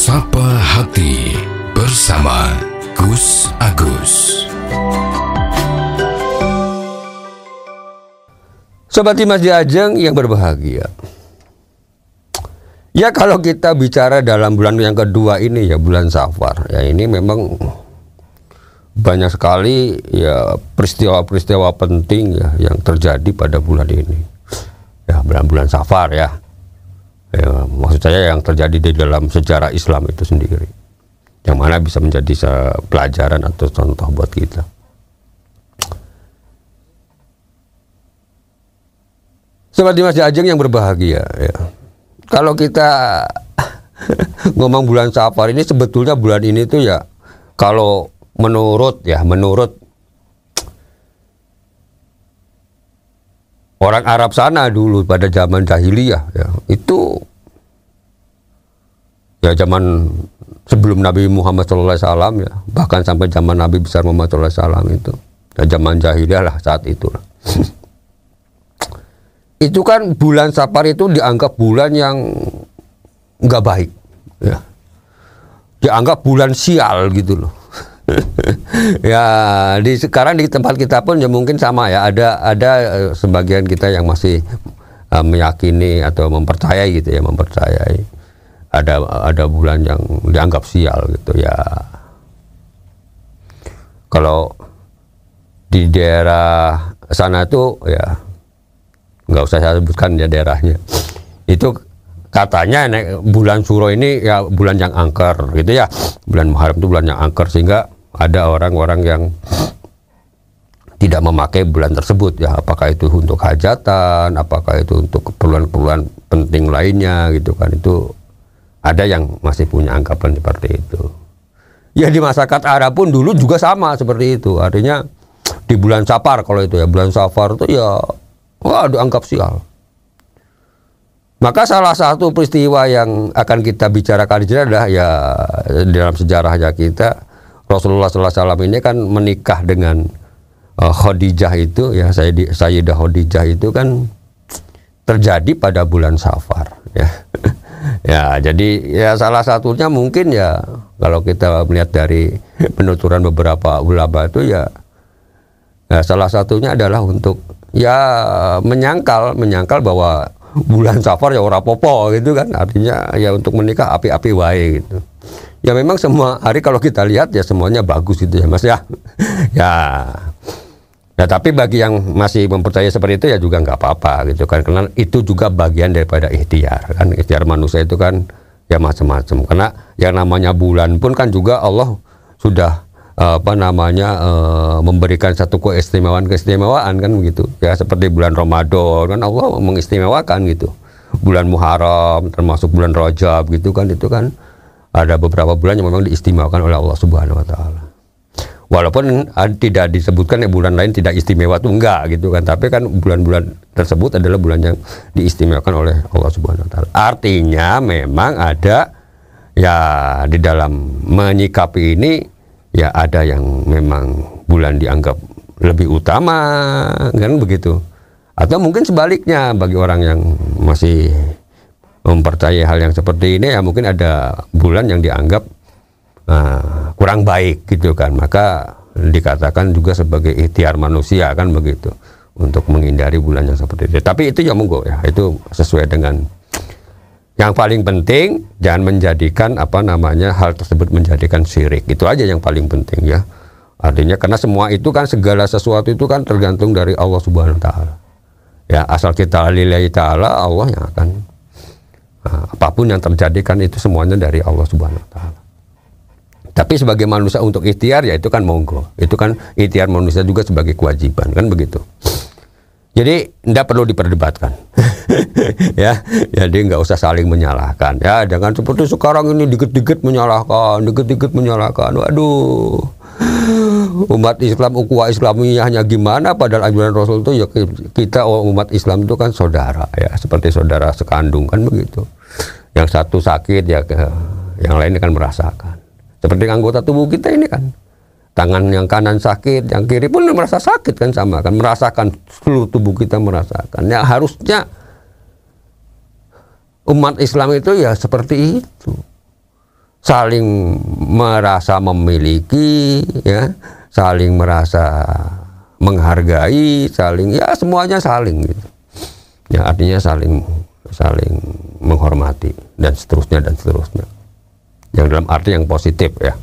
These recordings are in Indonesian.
Sapa Hati bersama Gus Agus. Sobat Dimas di Ajeng yang berbahagia. Ya, kalau kita bicara dalam bulan yang kedua ini ya, bulan Safar. Ya, ini memang banyak sekali ya peristiwa-peristiwa penting ya yang terjadi pada bulan ini. Ya, bulan-bulan Safar ya. Ya, maksud saya yang terjadi di dalam sejarah Islam itu sendiri, yang mana bisa menjadi pelajaran atau contoh buat kita. Sobat Dimas di Ajeng yang berbahagia ya. Kalau kita ngomong bulan Safar ini, sebetulnya bulan ini tuh ya, kalau menurut orang Arab sana dulu pada zaman jahiliyah ya, itu ya zaman sebelum Nabi Muhammad SAW ya, bahkan sampai zaman Nabi besar Muhammad SAW itu ya, zaman jahiliyah lah saat itu lah. Itu kan bulan Safar itu dianggap bulan yang nggak baik ya, dianggap bulan sial gitu loh. Ya, sekarang di tempat kita pun ya mungkin sama ya, ada sebagian kita yang masih meyakini atau mempercayai gitu ya, mempercayai ada bulan yang dianggap sial gitu ya. Kalau di daerah sana tuh ya, nggak usah saya sebutkan ya daerahnya, itu katanya bulan Suro ini ya bulan yang angker gitu ya, bulan Muharram itu bulan yang angker, sehingga ada orang-orang yang tidak memakai bulan tersebut ya, apakah itu untuk hajatan, apakah itu untuk keperluan-keperluan penting lainnya gitu kan. Itu ada yang masih punya anggapan seperti itu ya. Di masyarakat Arab pun dulu juga sama seperti itu, artinya di bulan Safar, kalau itu ya bulan Safar itu ya wah dianggap sial. Maka salah satu peristiwa yang akan kita bicarakan di sini adalah ya, dalam sejarahnya kita, Rasulullah SAW ini kan menikah dengan Khadijah itu ya, Sayyidah Khadijah itu kan terjadi pada bulan Safar ya. Ya, jadi ya salah satunya mungkin ya, kalau kita melihat dari penuturan beberapa ulama itu ya, salah satunya adalah untuk ya menyangkal bahwa bulan Safar ya ora popo gitu kan, artinya ya untuk menikah api-api wae gitu. Ya memang semua hari kalau kita lihat ya semuanya bagus gitu ya Mas ya. Ya tapi bagi yang masih mempercayai seperti itu ya juga nggak apa-apa gitu kan, karena itu juga bagian daripada ikhtiar kan. Ikhtiar manusia itu kan ya macam-macam, karena yang namanya bulan pun kan juga Allah sudah memberikan satu keistimewaan kan begitu ya, seperti bulan Ramadan kan Allah mengistimewakan gitu, bulan Muharram termasuk bulan Rajab gitu kan, itu kan ada beberapa bulan yang memang diistimewakan oleh Allah Subhanahu wa taala. Walaupun tidak disebutkan ya bulan lain tidak istimewa tuh enggak gitu kan, tapi kan bulan-bulan tersebut adalah bulan yang diistimewakan oleh Allah Subhanahu wa taala. Artinya memang ada ya di dalam menyikapi ini ya, ada yang memang bulan dianggap lebih utama kan begitu, atau mungkin sebaliknya bagi orang yang masih mempercayai hal yang seperti ini ya, mungkin ada bulan yang dianggap kurang baik gitu kan, maka dikatakan juga sebagai ikhtiar manusia kan begitu, untuk menghindari bulan yang seperti itu. Tapi itu ya monggo ya, itu sesuai dengan yang paling penting, jangan menjadikan hal tersebut menjadikan syirik. Itu aja yang paling penting ya. Artinya karena semua itu kan, segala sesuatu itu kan tergantung dari Allah Subhanahu wa taala. Ya, asal kita lillahi taala, Allah yang akan apapun yang terjadi kan itu semuanya dari Allah Subhanahu wa taala. Tapi sebagai manusia untuk ikhtiar ya itu kan monggo. Itu kan ikhtiar manusia juga sebagai kewajiban kan begitu. Jadi tidak perlu diperdebatkan. Ya, jadi nggak usah saling menyalahkan. Ya, jangan seperti sekarang ini dikit-dikit menyalahkan. Waduh, umat Islam, ukhuwah Islamiyahnya gimana? Padahal anjuran Rasul itu ya, kita umat Islam itu kan saudara ya, seperti saudara sekandung kan begitu. Yang satu sakit ya, yang lain akan merasakan. Seperti anggota tubuh kita ini kan, tangan yang kanan sakit, yang kiri pun merasa sakit kan, sama kan, merasakan, seluruh tubuh kita merasakan. Ya harusnya umat Islam itu ya seperti itu. saling merasa memiliki, ya, saling merasa menghargai, saling, ya semuanya saling gitu. Ya artinya saling menghormati dan seterusnya dan seterusnya. Yang dalam arti yang positif ya.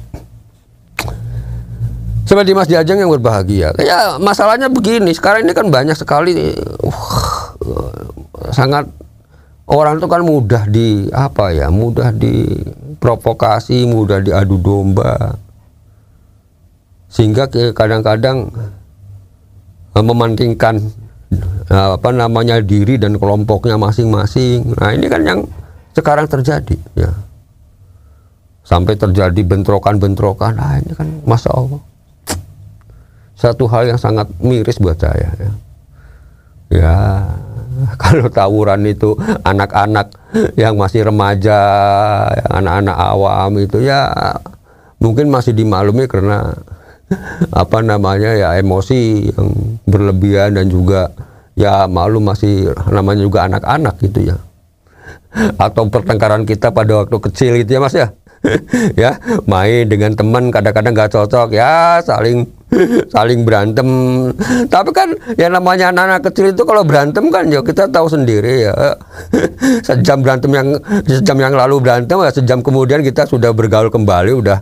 Seperti Mas Jajang yang berbahagia. Ya masalahnya begini, sekarang ini kan banyak sekali sangat orang itu kan mudah mudah diprovokasi, mudah diadu domba. Sehingga kadang-kadang mementingkan diri dan kelompoknya masing-masing. Nah ini kan yang sekarang terjadi ya. Sampai terjadi bentrokan-bentrokan. Nah ini kan Masya Allah satu hal yang sangat miris buat saya ya. Ya kalau tawuran itu anak-anak yang masih remaja, anak-anak awam itu ya mungkin masih dimaklumi karena emosi yang berlebihan dan juga ya maklum masih namanya juga anak-anak gitu ya. Atau pertengkaran kita pada waktu kecil gitu ya Mas ya. Ya main dengan teman kadang-kadang nggak cocok ya saling berantem. Tapi kan yang namanya anak-anak kecil itu kalau berantem kan ya kita tahu sendiri ya. Sejam yang lalu berantem ya sejam kemudian kita sudah bergaul kembali, udah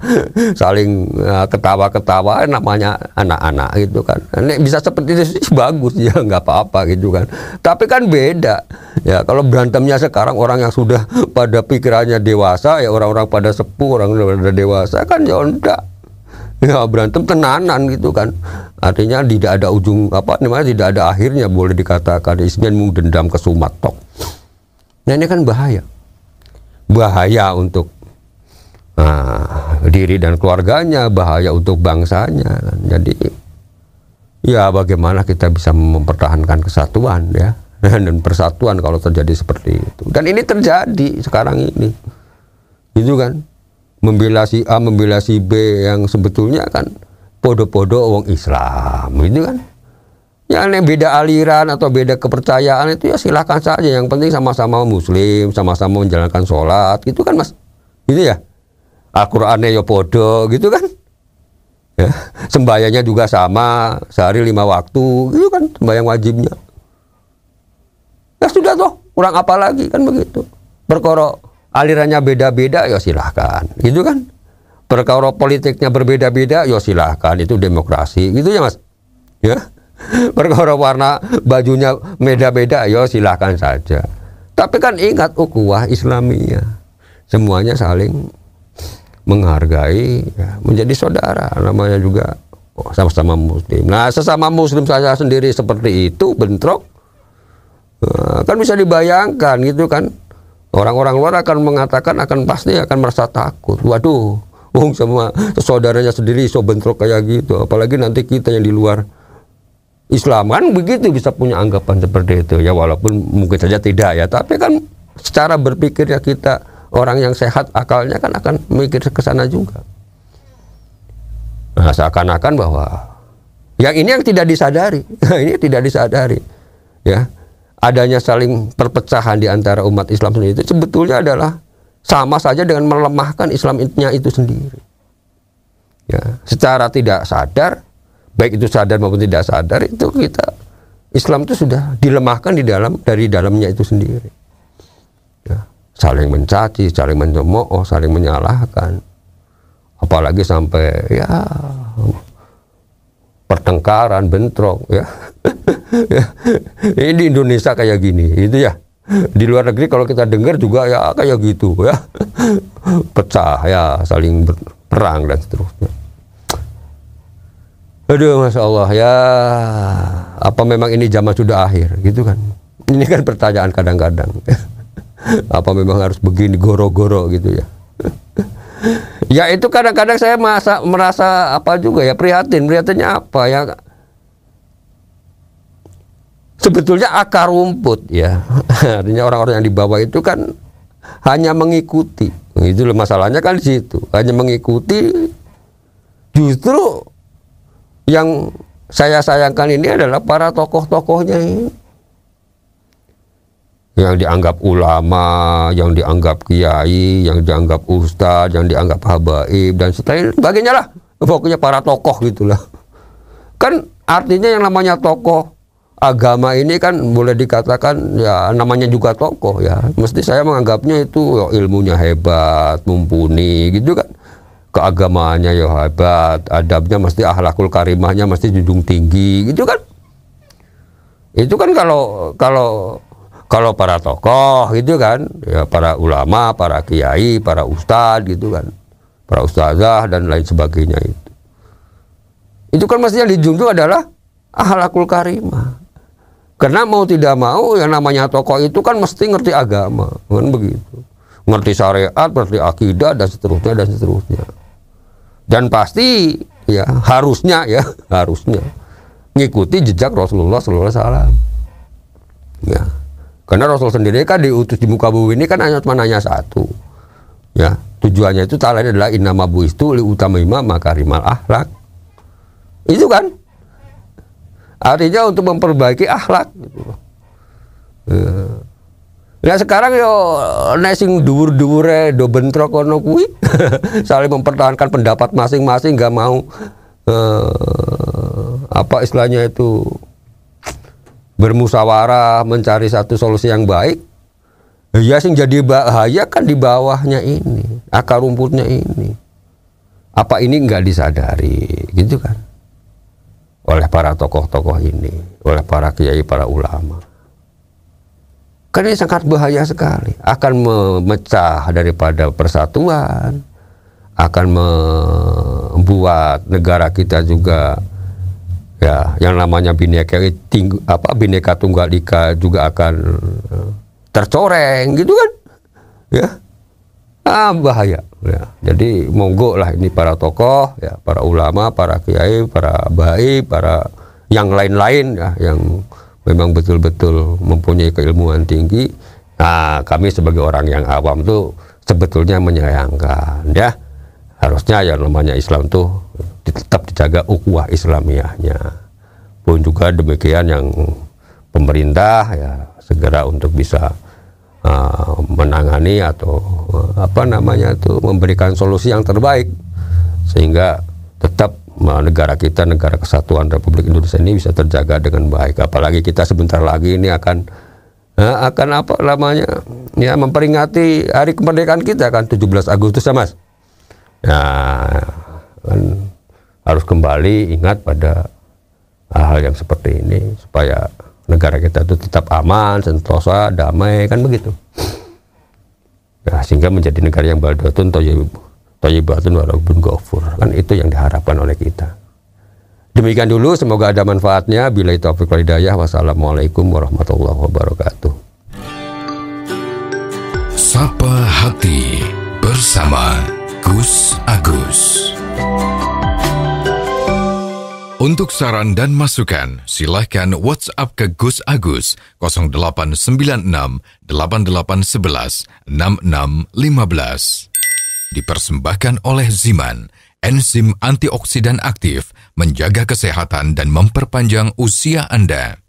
saling ketawa-ketawa, namanya anak-anak gitu kan. Ini bisa seperti itu sih bagus ya, nggak apa-apa gitu kan. Tapi kan beda ya kalau berantemnya sekarang orang yang sudah pada pikirannya dewasa ya, orang-orang pada sepuh, orang pada dewasa kan ya enggak. Ya berantem tenanan gitu kan, artinya tidak ada ujung tidak ada akhirnya, boleh dikatakan ismen dendam kesumat tok. Nah ini kan bahaya untuk diri dan keluarganya, bahaya untuk bangsanya. Jadi ya bagaimana kita bisa mempertahankan kesatuan ya dan persatuan kalau terjadi seperti itu. Dan ini terjadi sekarang ini, gitu kan. Membela si A, membela si B yang sebetulnya kan podo-podo wong Islam, gitu kan. Yang beda aliran atau beda kepercayaan itu ya silakan saja. Yang penting sama-sama Muslim, sama-sama menjalankan sholat, gitu kan Mas. Gitu ya. Al-Qur'annya ya podo, gitu kan. Ya. Sembayangnya juga sama, sehari 5 waktu, gitu kan sembayang wajibnya. Ya sudah toh, kurang apa lagi kan begitu. Perkara alirannya beda-beda ya silahkan, gitu kan. Perkara politiknya berbeda-beda ya silahkan, itu demokrasi, gitu ya Mas. Ya, perkara warna bajunya beda-beda ya silahkan saja. Tapi kan ingat ukhuwah Islamiyah, semuanya saling menghargai, ya, menjadi saudara, namanya juga sama-sama Muslim. Nah sesama Muslim saya sendiri seperti itu bentrok, kan bisa dibayangkan gitu kan. Orang-orang luar akan mengatakan pasti akan merasa takut. Waduh, semua saudaranya sendiri so bentrok kayak gitu. Apalagi nanti kita yang di luar Islam kan begitu bisa punya anggapan seperti itu. Ya walaupun mungkin saja tidak ya. Tapi kan secara berpikirnya kita orang yang sehat akalnya kan akan mikir ke sana juga. Nah seakan-akan bahwa yang ini yang tidak disadari. Ini tidak disadari. Ya. Adanya saling perpecahan di antara umat Islam sendiri itu sebetulnya adalah sama saja dengan melemahkan Islamnya itu sendiri. Ya, secara tidak sadar, baik itu sadar maupun tidak sadar, itu kita Islam itu sudah dilemahkan dari dalamnya itu sendiri. Ya, saling mencaci, saling mencemooh, saling menyalahkan, apalagi sampai ya pertengkaran, bentrok ya. Ya, ini di Indonesia kayak gini, itu ya. Di luar negeri kalau kita dengar juga ya kayak gitu ya, pecah ya, saling berperang dan seterusnya. Aduh, Masya Allah ya, apa memang ini zaman sudah akhir, gitu kan? Ini kan pertanyaan kadang-kadang. Apa memang harus begini goro-goro gitu ya? Ya itu kadang-kadang saya merasa apa juga ya, prihatinnya apa ya? Sebetulnya akar rumput ya, artinya orang-orang yang di bawah itu kan hanya mengikuti. Itu masalahnya kan di situ, hanya mengikuti. Justru yang saya sayangkan ini adalah para tokoh-tokohnya ini. yang dianggap ulama, yang dianggap kiai, yang dianggap ustadz, yang dianggap habaib dan sebagainya lah. Pokoknya para tokoh gitulah. Kan artinya yang namanya tokoh agama ini kan boleh dikatakan ya namanya juga tokoh ya. Mesti saya menganggapnya itu ya, ilmunya hebat, mumpuni gitu kan. Keagamaannya ya hebat, adabnya mesti akhlakul karimahnya mesti junjung tinggi gitu kan. Itu kan kalau para tokoh gitu kan, ya para ulama, para kiai, para ustadz gitu kan. Para ustazah dan lain sebagainya itu. Itu kan mesti yang dijunjung adalah akhlakul karimah. Karena mau tidak mau yang namanya tokoh itu kan mesti ngerti agama, kan begitu. Ngerti syariat, ngerti akidah dan seterusnya dan seterusnya. Dan pasti ya harusnya ngikuti jejak Rasulullah SAW. Ya. Karena Rasul sendiri kan diutus di muka bumi ini kan cuma nanya satu. Ya, tujuannya itu ta'ala adalah innama bu'istu li utamima makarimal akhlak. Itu kan artinya untuk memperbaiki akhlak gitu. Nah sekarang yo nek sing dhuwur-dhuwure do bentrok kono kuwi saling mempertahankan pendapat masing-masing, nggak mau apa istilahnya itu bermusyawarah mencari satu solusi yang baik. Ya sing jadi bahaya kan di bawahnya ini, akar rumputnya ini. Apa ini nggak disadari gitu kan oleh para tokoh-tokoh ini, oleh para kiai, para ulama. Kan ini sangat bahaya sekali, akan memecah daripada persatuan, akan membuat negara kita juga ya yang namanya bineka tunggal ika juga akan tercoreng gitu kan, ya bahaya. Ya. Jadi monggo lah ini para tokoh, ya para ulama, para kiai, para baik, para yang lain-lain ya yang memang betul-betul mempunyai keilmuan tinggi. Nah, kami sebagai orang yang awam tuh sebetulnya menyayangkan ya. Harusnya yang namanya Islam tuh tetap dijaga ukhuwah Islamiyahnya. Pun juga demikian yang pemerintah ya segera untuk bisa menangani atau memberikan solusi yang terbaik sehingga tetap negara kita, negara kesatuan Republik Indonesia ini bisa terjaga dengan baik. Apalagi kita sebentar lagi ini akan memperingati hari kemerdekaan kita kan 17 Agustus ya Mas. Nah, kan harus kembali ingat pada hal yang seperti ini supaya negara kita itu tetap aman, sentosa, damai kan begitu. Nah, sehingga menjadi negara yang baldatun thayyibatun wa rabbun ghafur. Kan itu yang diharapkan oleh kita. Demikian dulu, semoga ada manfaatnya. Billahi taufiq wal hidayah. Wassalamualaikum warahmatullahi wabarakatuh. Sapa Hati bersama Gus Agus. Untuk saran dan masukan, silahkan WhatsApp ke Gus Agus 0896 8811 6615. Dipersembahkan oleh Ziman, enzim antioksidan aktif, menjaga kesehatan dan memperpanjang usia Anda.